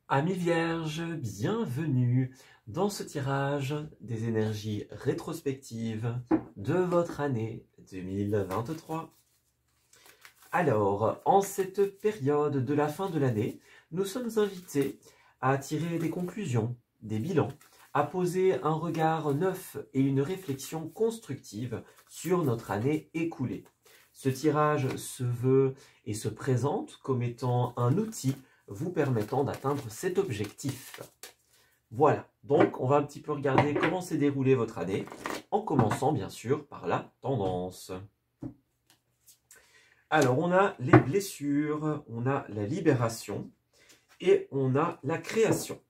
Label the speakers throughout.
Speaker 1: Amis Vierges, bienvenue dans ce tirage des énergies rétrospectives de votre année 2023. Alors, en cette période de la fin de l'année, nous sommes invités à tirer des conclusions, des bilans, à poser un regard neuf et une réflexion constructive sur notre année écoulée. Ce tirage se veut et se présente comme étant un outil vous permettant d'atteindre cet objectif. Voilà, donc on va un petit peu regarder comment s'est déroulée votre année, en commençant bien sûr par la tendance. Alors on a les blessures, on a la libération et on a la création.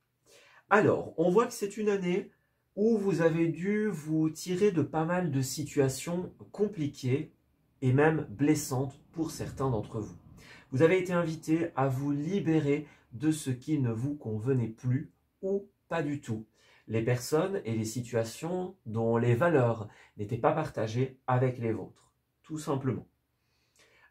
Speaker 1: Alors, on voit que c'est une année où vous avez dû vous tirer de pas mal de situations compliquées et même blessantes pour certains d'entre vous. Vous avez été invité à vous libérer de ce qui ne vous convenait plus ou pas du tout. Les personnes et les situations dont les valeurs n'étaient pas partagées avec les vôtres, tout simplement.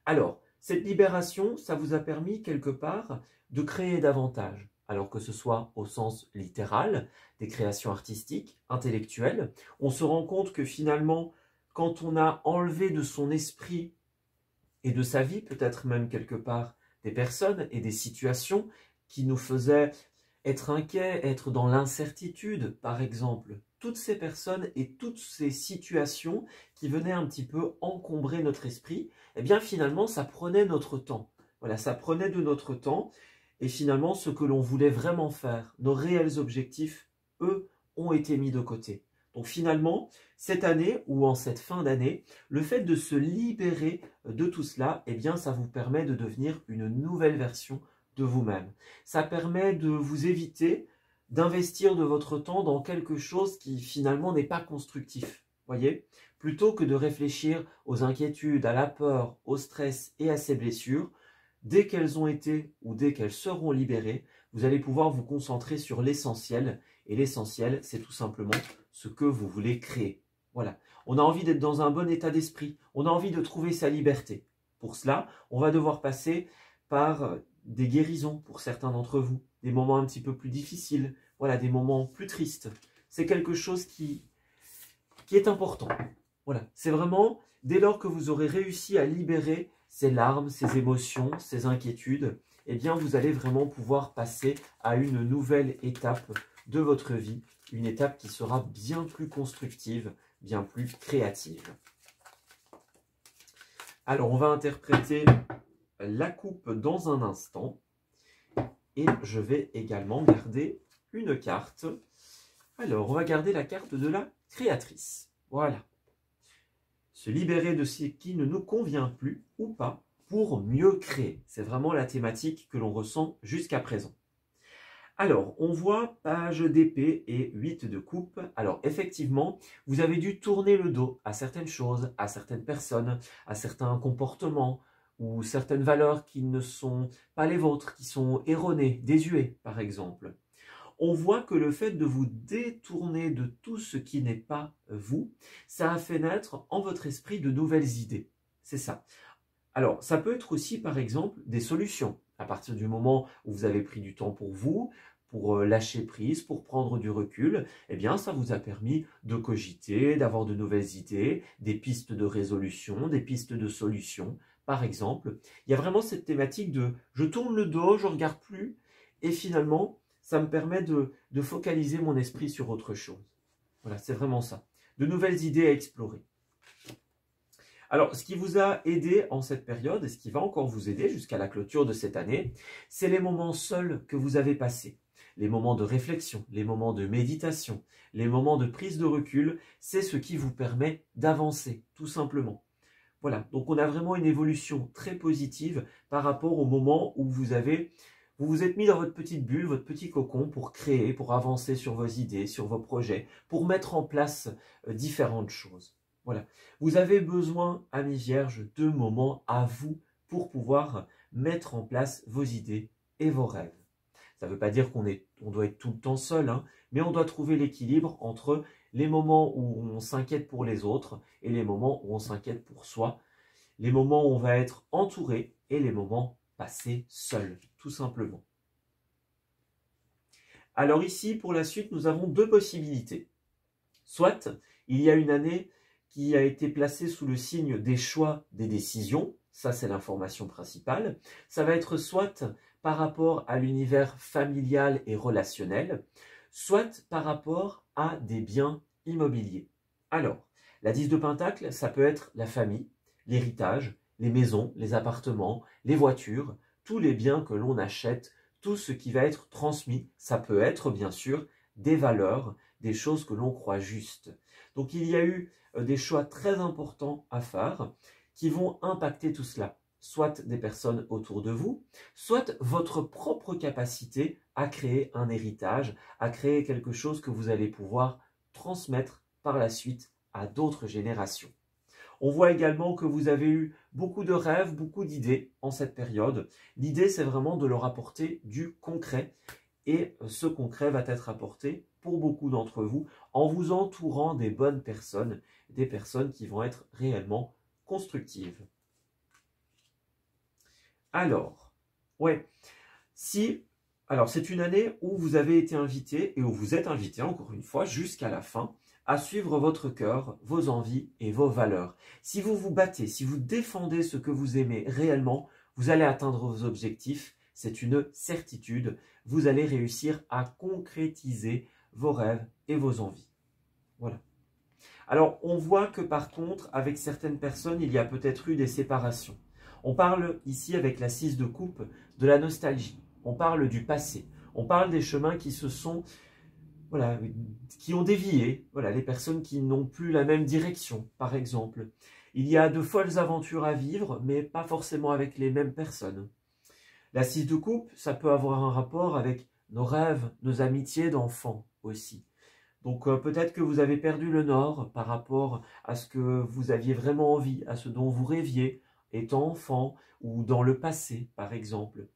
Speaker 1: Alors, cette libération, ça vous a permis quelque part de créer davantage, alors que ce soit au sens littéral, des créations artistiques, intellectuelles. On se rend compte que finalement, quand on a enlevé de son esprit et de sa vie, peut-être même quelque part, des personnes et des situations qui nous faisaient être inquiets, être dans l'incertitude, par exemple. Toutes ces personnes et toutes ces situations qui venaient un petit peu encombrer notre esprit, eh bien finalement, ça prenait notre temps. Voilà, ça prenait de notre temps. Et finalement, ce que l'on voulait vraiment faire, nos réels objectifs, eux, ont été mis de côté. Donc finalement, cette année ou en cette fin d'année, le fait de se libérer de tout cela, eh bien, ça vous permet de devenir une nouvelle version de vous-même. Ça permet de vous éviter d'investir de votre temps dans quelque chose qui finalement n'est pas constructif. Voyez, plutôt que de réfléchir aux inquiétudes, à la peur, au stress et à ces blessures, dès qu'elles ont été ou dès qu'elles seront libérées, vous allez pouvoir vous concentrer sur l'essentiel. Et l'essentiel, c'est tout simplement ce que vous voulez créer. Voilà. On a envie d'être dans un bon état d'esprit. On a envie de trouver sa liberté. Pour cela, on va devoir passer par des guérisons pour certains d'entre vous, des moments un petit peu plus difficiles, voilà, des moments plus tristes. C'est quelque chose qui est important. Voilà, c'est vraiment dès lors que vous aurez réussi à libérer ces larmes, ces émotions, ces inquiétudes, eh bien vous allez vraiment pouvoir passer à une nouvelle étape de votre vie, une étape qui sera bien plus constructive, bien plus créative. Alors on va interpréter la coupe dans un instant et je vais également garder une carte. Alors on va garder la carte de la créatrice. Voilà. Se libérer de ce qui ne nous convient plus ou pas pour mieux créer. C'est vraiment la thématique que l'on ressent jusqu'à présent. Alors, on voit page d'épée et 8 de coupe. Alors, effectivement, vous avez dû tourner le dos à certaines choses, à certaines personnes, à certains comportements ou certaines valeurs qui ne sont pas les vôtres, qui sont erronées, désuées, par exemple. On voit que le fait de vous détourner de tout ce qui n'est pas vous, ça a fait naître en votre esprit de nouvelles idées. C'est ça. Alors, ça peut être aussi, par exemple, des solutions. À partir du moment où vous avez pris du temps pour vous, pour lâcher prise, pour prendre du recul, eh bien, ça vous a permis de cogiter, d'avoir de nouvelles idées, des pistes de résolution, des pistes de solutions. Par exemple, il y a vraiment cette thématique de « je tourne le dos, je ne regarde plus » et finalement, ça me permet de focaliser mon esprit sur autre chose. Voilà, c'est vraiment ça. De nouvelles idées à explorer. Alors, ce qui vous a aidé en cette période, et ce qui va encore vous aider jusqu'à la clôture de cette année, c'est les moments seuls que vous avez passés. Les moments de réflexion, les moments de méditation, les moments de prise de recul, c'est ce qui vous permet d'avancer, tout simplement. Voilà, donc on a vraiment une évolution très positive par rapport au moment où vous vous êtes mis dans votre petite bulle, votre petit cocon pour créer, pour avancer sur vos idées, sur vos projets, pour mettre en place différentes choses. Voilà. Vous avez besoin, amis vierges, de moments à vous pour pouvoir mettre en place vos idées et vos rêves. Ça ne veut pas dire on doit être tout le temps seul, hein, mais on doit trouver l'équilibre entre les moments où on s'inquiète pour les autres et les moments où on s'inquiète pour soi, les moments où on va être entouré et les moments passés seul, tout simplement. Alors ici, pour la suite, nous avons deux possibilités. Soit il y a une année qui a été placée sous le signe des choix, des décisions, ça c'est l'information principale. Ça va être soit par rapport à l'univers familial et relationnel, soit par rapport à des biens immobiliers. Alors, la 10 de Pentacle, ça peut être la famille, l'héritage, les maisons, les appartements, les voitures, tous les biens que l'on achète, tout ce qui va être transmis. Ça peut être bien sûr des valeurs, des choses que l'on croit justes. Donc il y a eu des choix très importants à faire qui vont impacter tout cela. Soit des personnes autour de vous, soit votre propre capacité à créer un héritage, à créer quelque chose que vous allez pouvoir transmettre par la suite à d'autres générations. On voit également que vous avez eu beaucoup de rêves, beaucoup d'idées en cette période. L'idée, c'est vraiment de leur apporter du concret. Et ce concret va être apporté pour beaucoup d'entre vous en vous entourant des bonnes personnes, des personnes qui vont être réellement constructives. Alors, c'est une année où vous avez été invité et où vous êtes invité, encore une fois, jusqu'à la fin, à suivre votre cœur, vos envies et vos valeurs. Si vous vous battez, si vous défendez ce que vous aimez réellement, vous allez atteindre vos objectifs. C'est une certitude. Vous allez réussir à concrétiser vos rêves et vos envies. Voilà. Alors, on voit que par contre, avec certaines personnes, il y a peut-être eu des séparations. On parle ici, avec la 6 de coupe, de la nostalgie. On parle du passé. On parle des chemins qui se sont, qui ont dévié. Voilà, les personnes qui n'ont plus la même direction, par exemple. Il y a de folles aventures à vivre, mais pas forcément avec les mêmes personnes. La 6 de coupe, ça peut avoir un rapport avec nos rêves, nos amitiés d'enfants aussi. Donc peut-être que vous avez perdu le nord par rapport à ce que vous aviez vraiment envie, à ce dont vous rêviez, étant enfant ou dans le passé par exemple.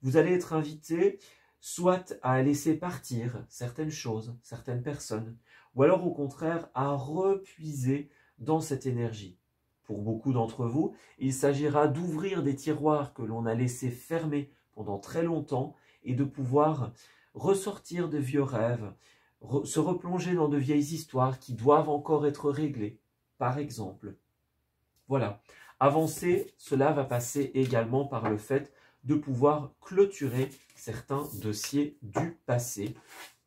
Speaker 1: Vous allez être invité soit à laisser partir certaines choses, certaines personnes, ou alors au contraire à repuiser dans cette énergie. Pour beaucoup d'entre vous, il s'agira d'ouvrir des tiroirs que l'on a laissés fermés pendant très longtemps et de pouvoir ressortir de vieux rêves, se replonger dans de vieilles histoires qui doivent encore être réglées, par exemple. Voilà. Avancer, cela va passer également par le fait de pouvoir clôturer certains dossiers du passé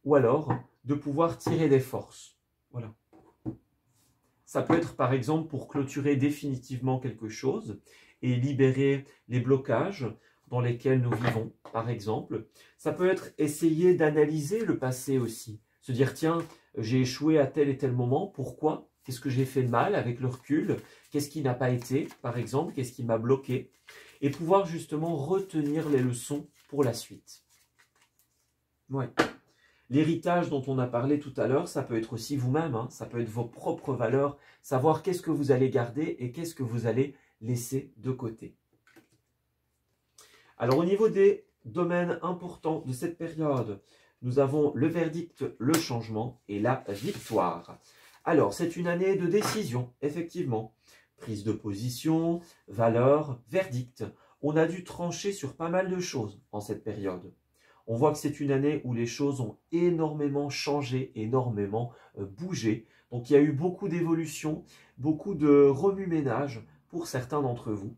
Speaker 1: ou alors de pouvoir tirer des forces. Voilà. Ça peut être par exemple pour clôturer définitivement quelque chose et libérer les blocages dans lesquels nous vivons, par exemple. Ça peut être essayer d'analyser le passé aussi. Se dire, tiens, j'ai échoué à tel et tel moment, pourquoi? Qu'est-ce que j'ai fait de mal avec le recul? Qu'est-ce qui n'a pas été, par exemple? Qu'est-ce qui m'a bloqué? Et pouvoir justement retenir les leçons pour la suite. Ouais. L'héritage dont on a parlé tout à l'heure, ça peut être aussi vous-même, hein, ça peut être vos propres valeurs, savoir qu'est-ce que vous allez garder et qu'est-ce que vous allez laisser de côté. Alors au niveau des domaines importants de cette période, nous avons le verdict, le changement et la victoire. Alors c'est une année de décision, effectivement. Prise de position, valeur, verdict. On a dû trancher sur pas mal de choses en cette période. On voit que c'est une année où les choses ont énormément changé, énormément bougé. Donc il y a eu beaucoup d'évolutions, beaucoup de remue-ménage pour certains d'entre vous.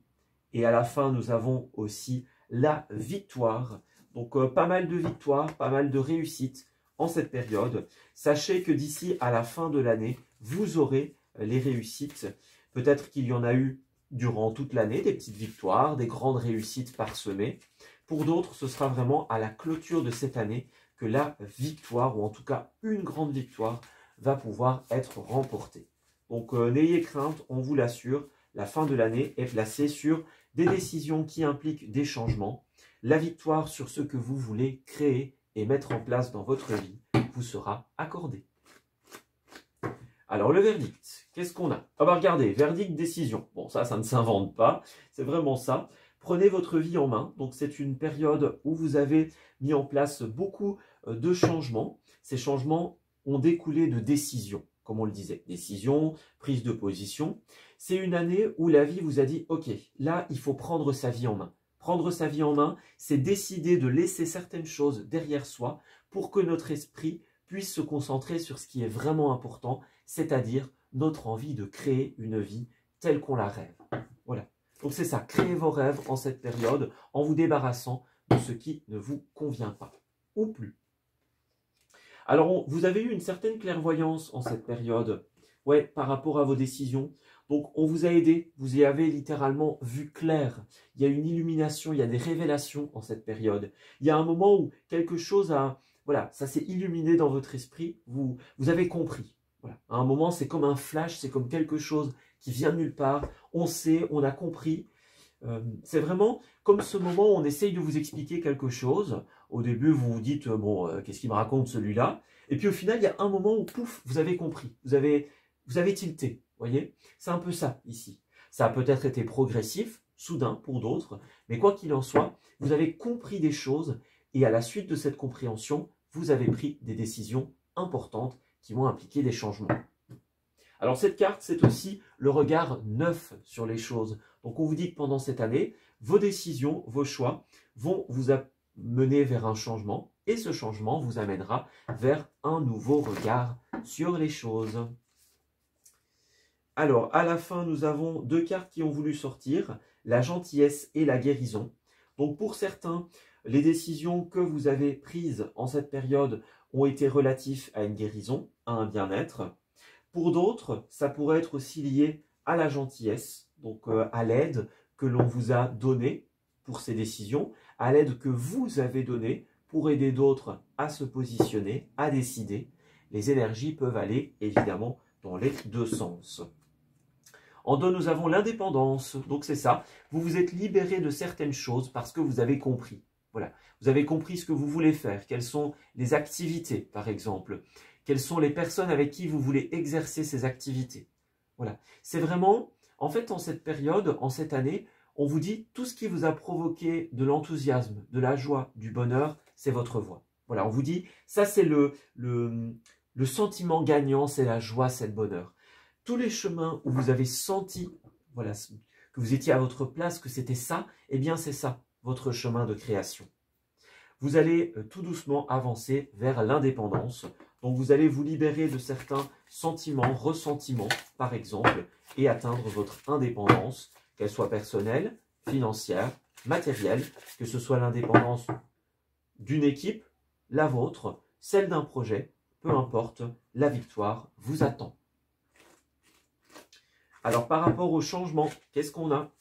Speaker 1: Et à la fin, nous avons aussi la victoire. Donc pas mal de victoires, pas mal de réussites en cette période. Sachez que d'ici à la fin de l'année, vous aurez les réussites. Peut-être qu'il y en a eu durant toute l'année, des petites victoires, des grandes réussites parsemées. Pour d'autres, ce sera vraiment à la clôture de cette année que la victoire, ou en tout cas une grande victoire, va pouvoir être remportée. Donc n'ayez crainte, on vous l'assure, la fin de l'année est placée sur des décisions qui impliquent des changements. La victoire sur ce que vous voulez créer et mettre en place dans votre vie vous sera accordée. Alors le verdict, qu'est-ce qu'on a? Ah bah regardez, verdict, décision. Bon ça ne s'invente pas, c'est vraiment ça. Prenez votre vie en main. Donc, c'est une période où vous avez mis en place beaucoup de changements. Ces changements ont découlé de décisions, comme on le disait. Décisions, prise de position. C'est une année où la vie vous a dit, OK, là, il faut prendre sa vie en main. Prendre sa vie en main, c'est décider de laisser certaines choses derrière soi pour que notre esprit puisse se concentrer sur ce qui est vraiment important, c'est-à-dire notre envie de créer une vie telle qu'on la rêve. Voilà. Donc c'est ça, créez vos rêves en cette période en vous débarrassant de ce qui ne vous convient pas ou plus. Alors, vous avez eu une certaine clairvoyance en cette période, ouais, par rapport à vos décisions. Donc, on vous a aidé, vous y avez littéralement vu clair. Il y a une illumination, il y a des révélations en cette période. Il y a un moment où quelque chose a, voilà, ça s'est illuminé dans votre esprit, vous avez compris. Voilà. À un moment, c'est comme un flash, c'est comme quelque chose qui vient de nulle part. On sait, on a compris. C'est vraiment comme ce moment où on essaye de vous expliquer quelque chose. Au début, vous vous dites, bon, qu'est-ce qu'il me raconte celui-là? Et puis au final, il y a un moment où, pouf, vous avez compris. Vous avez tilté, voyez? C'est un peu ça, ici. Ça a peut-être été progressif, soudain pour d'autres, mais quoi qu'il en soit, vous avez compris des choses et à la suite de cette compréhension, vous avez pris des décisions importantes qui vont impliquer des changements. Alors cette carte, c'est aussi le regard neuf sur les choses. Donc on vous dit que pendant cette année, vos décisions, vos choix vont vous mener vers un changement et ce changement vous amènera vers un nouveau regard sur les choses. Alors à la fin, nous avons deux cartes qui ont voulu sortir, la gentillesse et la guérison. Donc pour certains, les décisions que vous avez prises en cette période ont été relatives à une guérison, à un bien-être. Pour d'autres, ça pourrait être aussi lié à la gentillesse, donc à l'aide que l'on vous a donnée pour ces décisions, à l'aide que vous avez donnée pour aider d'autres à se positionner, à décider. Les énergies peuvent aller évidemment dans les deux sens. En deux, nous avons l'indépendance, donc c'est ça, vous vous êtes libéré de certaines choses parce que vous avez compris. Voilà, vous avez compris ce que vous voulez faire, quelles sont les activités par exemple. Quelles sont les personnes avec qui vous voulez exercer ces activités? Voilà. C'est vraiment, en fait, en cette période, en cette année, on vous dit tout ce qui vous a provoqué de l'enthousiasme, de la joie, du bonheur, c'est votre voie. Voilà, on vous dit, ça c'est le sentiment gagnant, c'est la joie, c'est le bonheur. Tous les chemins où vous avez senti, voilà, que vous étiez à votre place, que c'était ça, eh bien c'est ça, votre chemin de création. Vous allez tout doucement avancer vers l'indépendance. Donc vous allez vous libérer de certains sentiments, ressentiments par exemple, et atteindre votre indépendance, qu'elle soit personnelle, financière, matérielle, que ce soit l'indépendance d'une équipe, la vôtre, celle d'un projet, peu importe, la victoire vous attend. Alors par rapport au changement, qu'est-ce qu'on a?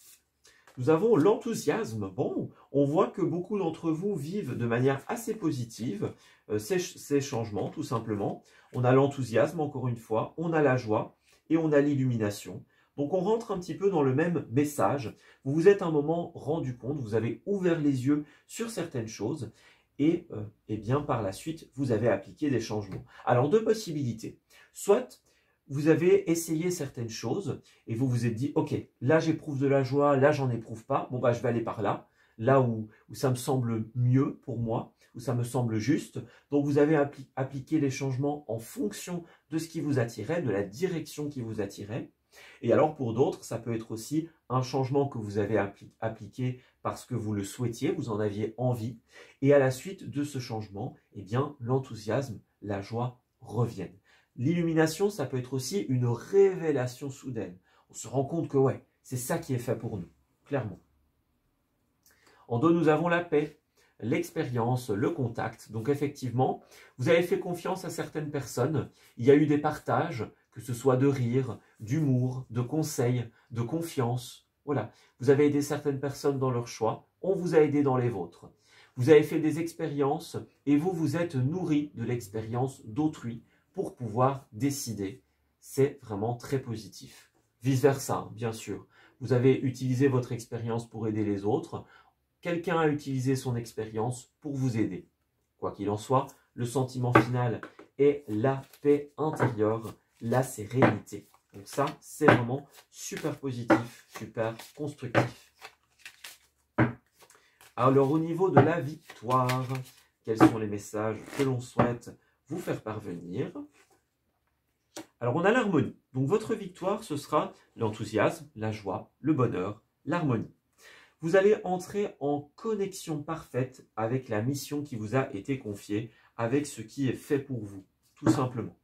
Speaker 1: Nous avons l'enthousiasme. Bon, on voit que beaucoup d'entre vous vivent de manière assez positive ces changements, tout simplement. On a l'enthousiasme, encore une fois, on a la joie et on a l'illumination. Donc on rentre un petit peu dans le même message. Vous vous êtes un moment rendu compte, vous avez ouvert les yeux sur certaines choses et bien par la suite, vous avez appliqué des changements. Alors deux possibilités. Soit vous avez essayé certaines choses et vous vous êtes dit, ok, là j'éprouve de la joie, là j'en éprouve pas, bon bah je vais aller par là, là où ça me semble mieux pour moi, où ça me semble juste. Donc vous avez appliqué les changements en fonction de ce qui vous attirait, de la direction qui vous attirait. Et alors pour d'autres, ça peut être aussi un changement que vous avez appliqué parce que vous le souhaitiez, vous en aviez envie. Et à la suite de ce changement, eh bien l'enthousiasme, la joie reviennent. L'illumination, ça peut être aussi une révélation soudaine. On se rend compte que ouais, c'est ça qui est fait pour nous, clairement. En deux, nous avons la paix, l'expérience, le contact. Donc effectivement, vous avez fait confiance à certaines personnes. Il y a eu des partages, que ce soit de rire, d'humour, de conseils, de confiance. Voilà, vous avez aidé certaines personnes dans leurs choix. On vous a aidé dans les vôtres. Vous avez fait des expériences et vous vous êtes nourri de l'expérience d'autrui pour pouvoir décider. C'est vraiment très positif. Vice-versa, bien sûr. Vous avez utilisé votre expérience pour aider les autres. Quelqu'un a utilisé son expérience pour vous aider. Quoi qu'il en soit, le sentiment final est la paix intérieure, la sérénité. Donc ça, c'est vraiment super positif, super constructif. Alors au niveau de la victoire, quels sont les messages que l'on souhaite vous faire parvenir? Alors on a l'harmonie. Donc votre victoire, ce sera l'enthousiasme, la joie, le bonheur, l'harmonie. Vous allez entrer en connexion parfaite avec la mission qui vous a été confiée, avec ce qui est fait pour vous, tout simplement.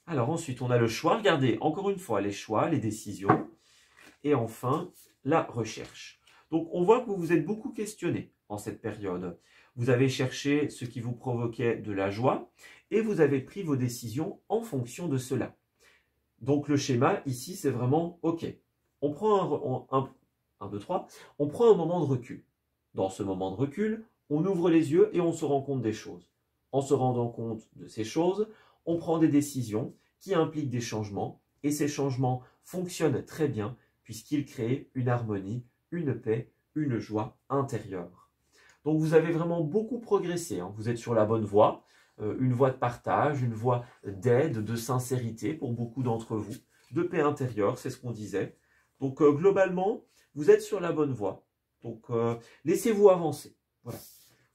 Speaker 1: Alors ensuite, on a le choix. Regardez, encore une fois, les choix, les décisions. Et enfin, la recherche. Donc on voit que vous vous êtes beaucoup questionné en cette période. Vous avez cherché ce qui vous provoquait de la joie et vous avez pris vos décisions en fonction de cela. Donc le schéma ici, c'est vraiment OK. On prend un, 2, 3. On prend un moment de recul. Dans ce moment de recul, on ouvre les yeux et on se rend compte des choses. En se rendant compte de ces choses, on prend des décisions qui impliquent des changements et ces changements fonctionnent très bien puisqu'ils créent une harmonie, une paix, une joie intérieure. Donc vous avez vraiment beaucoup progressé, hein. Vous êtes sur la bonne voie, une voie de partage, une voie d'aide, de sincérité pour beaucoup d'entre vous, de paix intérieure, c'est ce qu'on disait. Donc globalement, vous êtes sur la bonne voie. Donc laissez-vous avancer. Voilà.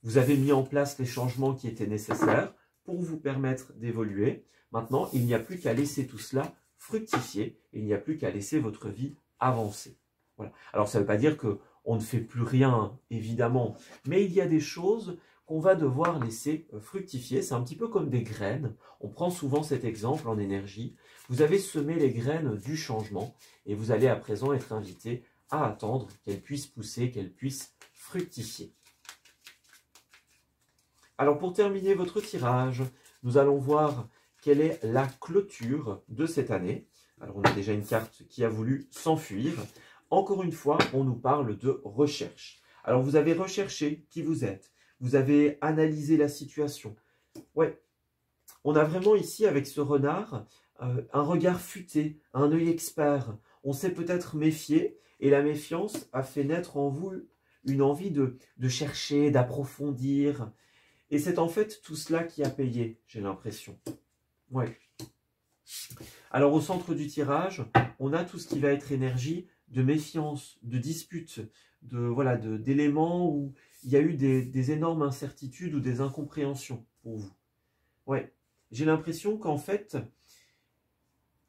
Speaker 1: Vous avez mis en place les changements qui étaient nécessaires pour vous permettre d'évoluer. Maintenant, il n'y a plus qu'à laisser tout cela fructifier. Il n'y a plus qu'à laisser votre vie avancer. Voilà. Alors, ça ne veut pas dire qu'on ne fait plus rien, évidemment, mais il y a des choses qu'on va devoir laisser fructifier. C'est un petit peu comme des graines. On prend souvent cet exemple en énergie. Vous avez semé les graines du changement et vous allez à présent être invité à attendre qu'elles puissent pousser, qu'elles puissent fructifier. Alors pour terminer votre tirage, nous allons voir quelle est la clôture de cette année. Alors on a déjà une carte qui a voulu s'enfuir. Encore une fois, on nous parle de recherche. Alors vous avez recherché qui vous êtes. Vous avez analysé la situation. Ouais, on a vraiment ici avec ce renard un regard futé, un œil expert. On s'est peut-être méfié et la méfiance a fait naître en vous une envie de chercher, d'approfondir. Et c'est en fait tout cela qui a payé, j'ai l'impression. Ouais. Alors au centre du tirage, on a tout ce qui va être énergie de méfiance, de dispute, d'éléments où il y a eu des énormes incertitudes ou des incompréhensions pour vous. Ouais. J'ai l'impression qu'en fait,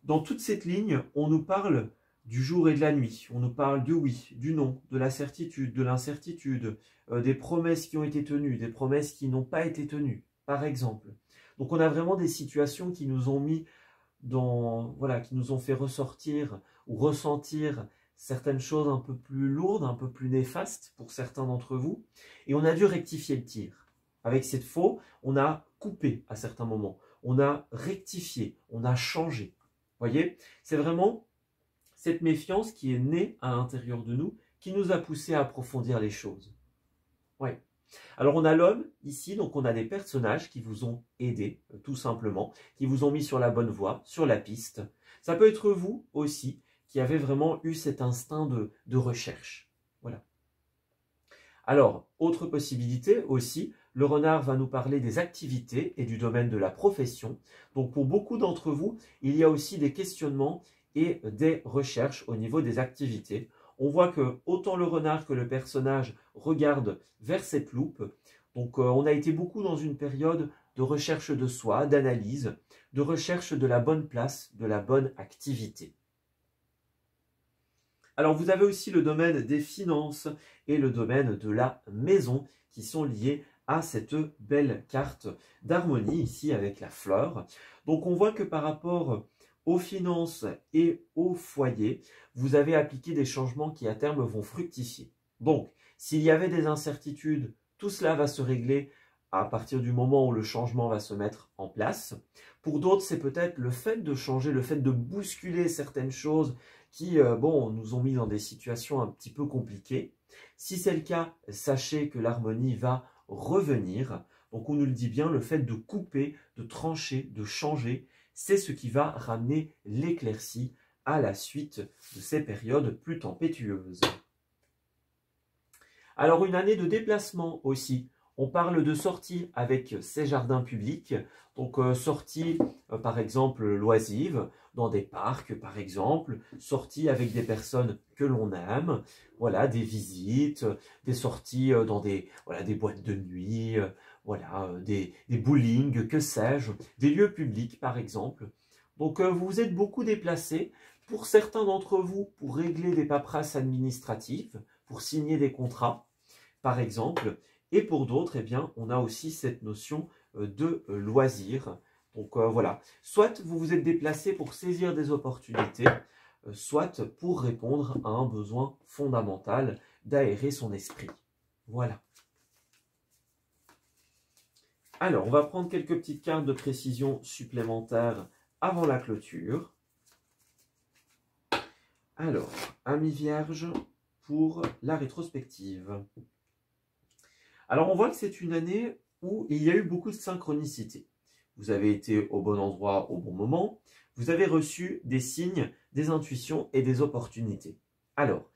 Speaker 1: dans toute cette ligne, on nous parle du jour et de la nuit. On nous parle du oui, du non, de la certitude, de l'incertitude, des promesses qui ont été tenues, des promesses qui n'ont pas été tenues, par exemple. Donc on a vraiment des situations qui nous ont mis qui nous ont fait ressortir ou ressentir certaines choses un peu plus lourdes, un peu plus néfastes pour certains d'entre vous. Et on a dû rectifier le tir. Avec cette faux, on a coupé à certains moments. On a rectifié, on a changé. Vous voyez, c'est vraiment cette méfiance qui est née à l'intérieur de nous, qui nous a poussé à approfondir les choses. Ouais. Alors on a l'homme ici, donc on a des personnages qui vous ont aidé, tout simplement, qui vous ont mis sur la bonne voie, sur la piste. Ça peut être vous aussi, qui avez vraiment eu cet instinct de recherche. Voilà. Alors, autre possibilité aussi, le renard va nous parler des activités et du domaine de la profession. Donc pour beaucoup d'entre vous, il y a aussi des questionnements et des recherches au niveau des activités. On voit que autant le renard que le personnage regardent vers cette loupe. Donc on a été beaucoup dans une période de recherche de soi, d'analyse, de recherche de la bonne place, de la bonne activité. Alors vous avez aussi le domaine des finances et le domaine de la maison qui sont liés à cette belle carte d'harmonie ici avec la fleur. Donc on voit que par rapport aux finances et au foyer, vous avez appliqué des changements qui à terme vont fructifier. Donc, s'il y avait des incertitudes, tout cela va se régler à partir du moment où le changement va se mettre en place. Pour d'autres, c'est peut-être le fait de changer, le fait de bousculer certaines choses qui, nous ont mis dans des situations un petit peu compliquées. Si c'est le cas, sachez que l'harmonie va revenir. Donc, on nous le dit bien, le fait de couper, de trancher, de changer, c'est ce qui va ramener l'éclaircie à la suite de ces périodes plus tempétueuses. Alors une année de déplacement aussi. On parle de sortie avec ses jardins publics, donc sortie par exemple loisive, dans des parcs par exemple, sortie avec des personnes que l'on aime, voilà, des visites, des sorties dans voilà, des boîtes de nuit, voilà, des bowling, que sais-je, des lieux publics par exemple. Donc vous vous êtes beaucoup déplacé, pour certains d'entre vous, pour régler des paperasses administratives, pour signer des contrats par exemple, et pour d'autres, eh bien, on a aussi cette notion de loisir. Donc voilà, soit vous vous êtes déplacé pour saisir des opportunités, soit pour répondre à un besoin fondamental d'aérer son esprit. Voilà. Alors, on va prendre quelques petites cartes de précision supplémentaires avant la clôture. Alors, Amis Vierge pour la rétrospective. Alors, on voit que c'est une année où il y a eu beaucoup de synchronicité. Vous avez été au bon endroit au bon moment. Vous avez reçu des signes, des intuitions et des opportunités. Alors,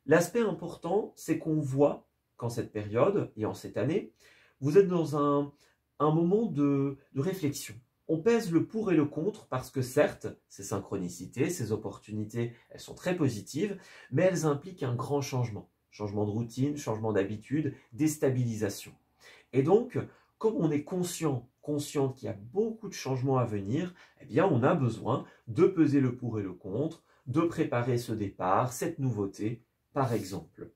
Speaker 1: l'aspect important, c'est qu'on voit qu'en cette période et en cette année, vous êtes dans un moment de réflexion. On pèse le pour et le contre parce que certes, ces synchronicités, ces opportunités, elles sont très positives, mais elles impliquent un grand changement. Changement de routine, changement d'habitude, déstabilisation. Et donc, comme on est consciente qu'il y a beaucoup de changements à venir, eh bien on a besoin de peser le pour et le contre, de préparer ce départ, cette nouveauté, par exemple.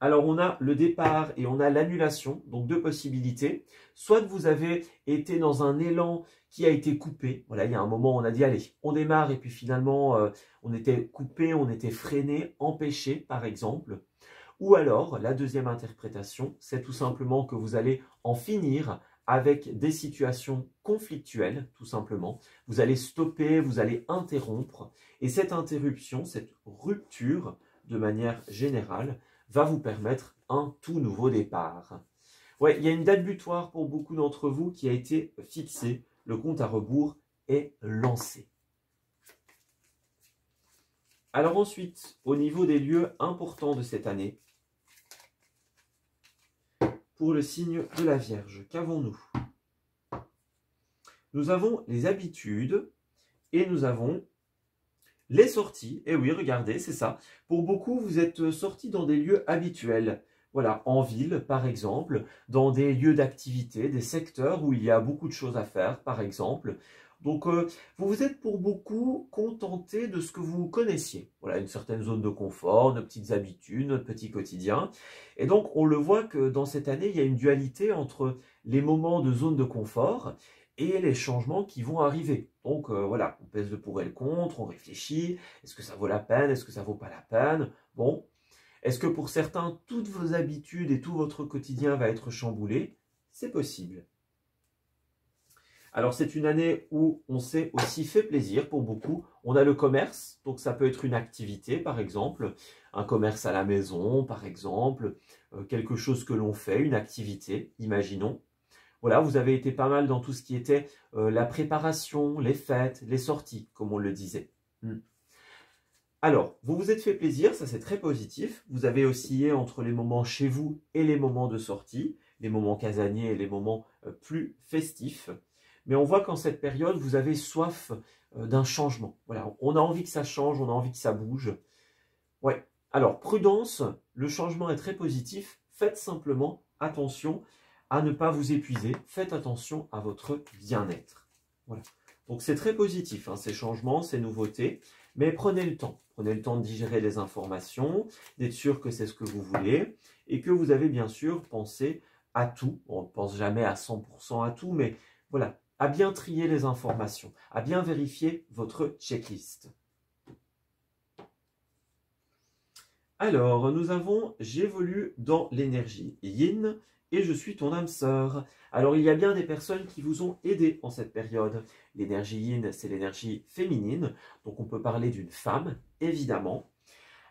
Speaker 1: Alors on a le départ et on a l'annulation, donc deux possibilités. Soit vous avez été dans un élan qui a été coupé. Voilà, il y a un moment où on a dit allez, on démarre et puis finalement on était coupé, on était freiné, empêché par exemple. Ou alors la deuxième interprétation, c'est tout simplement que vous allez en finir avec des situations conflictuelles, tout simplement. Vous allez stopper, vous allez interrompre. Et cette interruption, cette rupture, de manière générale, va vous permettre un tout nouveau départ. Ouais, il y a une date butoir pour beaucoup d'entre vous qui a été fixée. Le compte à rebours est lancé. Alors ensuite, au niveau des lieux importants de cette année, pour le signe de la Vierge, qu'avons-nous? Nous avons les habitudes et nous avons les sorties. Et oui, regardez, c'est ça. Pour beaucoup, vous êtes sortis dans des lieux habituels. Voilà, en ville, par exemple, dans des lieux d'activité, des secteurs où il y a beaucoup de choses à faire, par exemple. Donc, vous vous êtes pour beaucoup contenté de ce que vous connaissiez. Voilà, une certaine zone de confort, nos petites habitudes, notre petit quotidien. Et donc, on le voit que dans cette année, il y a une dualité entre les moments de zone de confort et les changements qui vont arriver. Donc voilà, on pèse le pour et le contre, on réfléchit, est-ce que ça vaut la peine, est-ce que ça vaut pas la peine? Bon, est-ce que pour certains, toutes vos habitudes et tout votre quotidien va être chamboulé? C'est possible. Alors c'est une année où on s'est aussi fait plaisir pour beaucoup. On a le commerce, donc ça peut être une activité par exemple, un commerce à la maison par exemple, quelque chose que l'on fait, une activité, imaginons. Voilà, vous avez été pas mal dans tout ce qui était la préparation, les fêtes, les sorties, comme on le disait. Alors, vous vous êtes fait plaisir, ça c'est très positif. Vous avez oscillé entre les moments chez vous et les moments de sortie, les moments casaniers et les moments plus festifs. Mais on voit qu'en cette période, vous avez soif d'un changement. Voilà, on a envie que ça change, on a envie que ça bouge. Ouais. Alors, prudence, le changement est très positif. Faites simplement attention à ne pas vous épuiser. Faites attention à votre bien-être. Voilà. Donc, c'est très positif, hein, ces changements, ces nouveautés. Mais prenez le temps. Prenez le temps de digérer les informations, d'être sûr que c'est ce que vous voulez et que vous avez bien sûr pensé à tout. On ne pense jamais à 100% à tout, mais voilà, à bien trier les informations, à bien vérifier votre checklist. Alors, nous avons « J'évolue dans l'énergie yin et je suis ton âme sœur ». Alors, il y a bien des personnes qui vous ont aidé en cette période. L'énergie yin, c'est l'énergie féminine, donc on peut parler d'une femme, évidemment.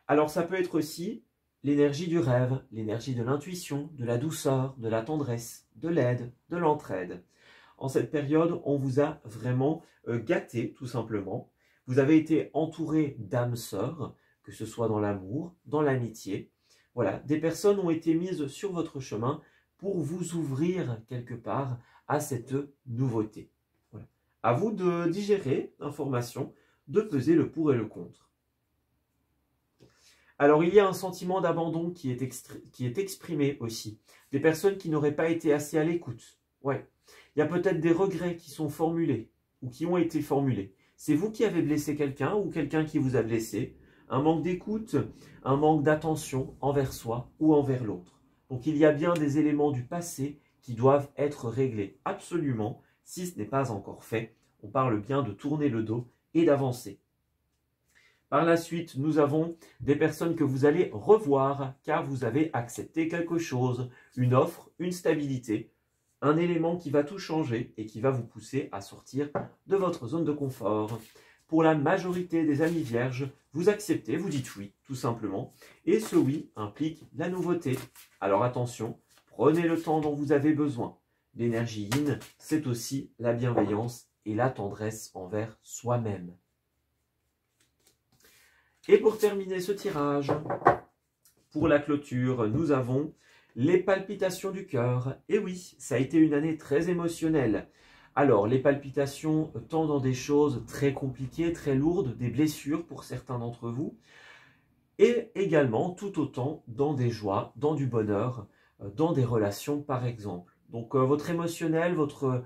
Speaker 1: Alors, ça peut être aussi l'énergie du rêve, l'énergie de l'intuition, de la douceur, de la tendresse, de l'aide, de l'entraide. En cette période, on vous a vraiment gâté, tout simplement. Vous avez été entouré d'âmes sœurs, que ce soit dans l'amour, dans l'amitié. Voilà, des personnes ont été mises sur votre chemin pour vous ouvrir quelque part à cette nouveauté. Voilà. À vous de digérer l'information, de peser le pour et le contre. Alors, il y a un sentiment d'abandon qui est exprimé aussi. Des personnes qui n'auraient pas été assez à l'écoute. Ouais. Il y a peut-être des regrets qui sont formulés ou qui ont été formulés. C'est vous qui avez blessé quelqu'un ou quelqu'un qui vous a blessé. Un manque d'écoute, un manque d'attention envers soi ou envers l'autre. Donc, il y a bien des éléments du passé qui doivent être réglés absolument. Si ce n'est pas encore fait, on parle bien de tourner le dos et d'avancer. Par la suite, nous avons des personnes que vous allez revoir car vous avez accepté quelque chose, une offre, une stabilité, un élément qui va tout changer et qui va vous pousser à sortir de votre zone de confort. Pour la majorité des amis vierges, vous acceptez, vous dites oui, tout simplement. Et ce oui implique la nouveauté. Alors attention, prenez le temps dont vous avez besoin. L'énergie yin, c'est aussi la bienveillance et la tendresse envers soi-même. Et pour terminer ce tirage, pour la clôture, nous avons les palpitations du cœur. Et oui, ça a été une année très émotionnelle. Alors, les palpitations tant dans des choses très compliquées, très lourdes, des blessures pour certains d'entre vous, et également tout autant dans des joies, dans du bonheur, dans des relations par exemple. Donc, votre émotionnel, votre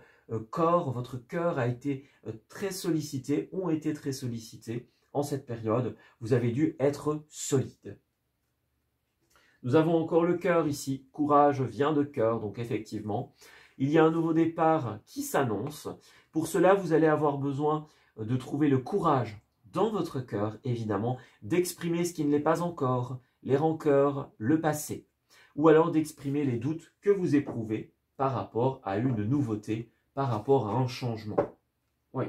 Speaker 1: corps, votre cœur a été très sollicité, ont été très sollicités. En cette période, vous avez dû être solide. Nous avons encore le cœur ici. Courage vient de cœur, donc effectivement, il y a un nouveau départ qui s'annonce. Pour cela, vous allez avoir besoin de trouver le courage dans votre cœur, évidemment, d'exprimer ce qui ne l'est pas encore, les rancœurs, le passé, ou alors d'exprimer les doutes que vous éprouvez par rapport à une nouveauté, par rapport à un changement. Oui.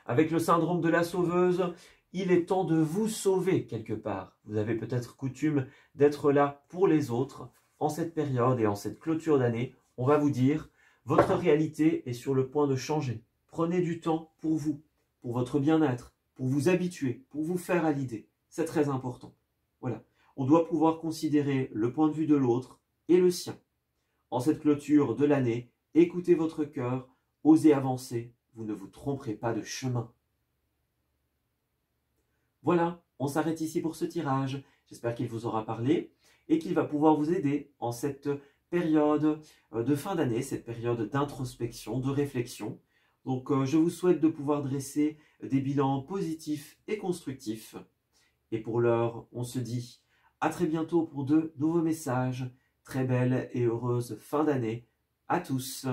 Speaker 1: Avec le syndrome de la sauveuse, il est temps de vous sauver quelque part. Vous avez peut-être coutume d'être là pour les autres. En cette période et en cette clôture d'année, on va vous dire, votre réalité est sur le point de changer. Prenez du temps pour vous, pour votre bien-être, pour vous habituer, pour vous faire à l'idée. C'est très important. Voilà. On doit pouvoir considérer le point de vue de l'autre et le sien. En cette clôture de l'année, écoutez votre cœur, osez avancer. Vous ne vous tromperez pas de chemin. Voilà, on s'arrête ici pour ce tirage. J'espère qu'il vous aura parlé et qu'il va pouvoir vous aider en cette période de fin d'année, cette période d'introspection, de réflexion. Donc, je vous souhaite de pouvoir dresser des bilans positifs et constructifs. Et pour l'heure, on se dit à très bientôt pour de nouveaux messages. Très belle et heureuse fin d'année à tous.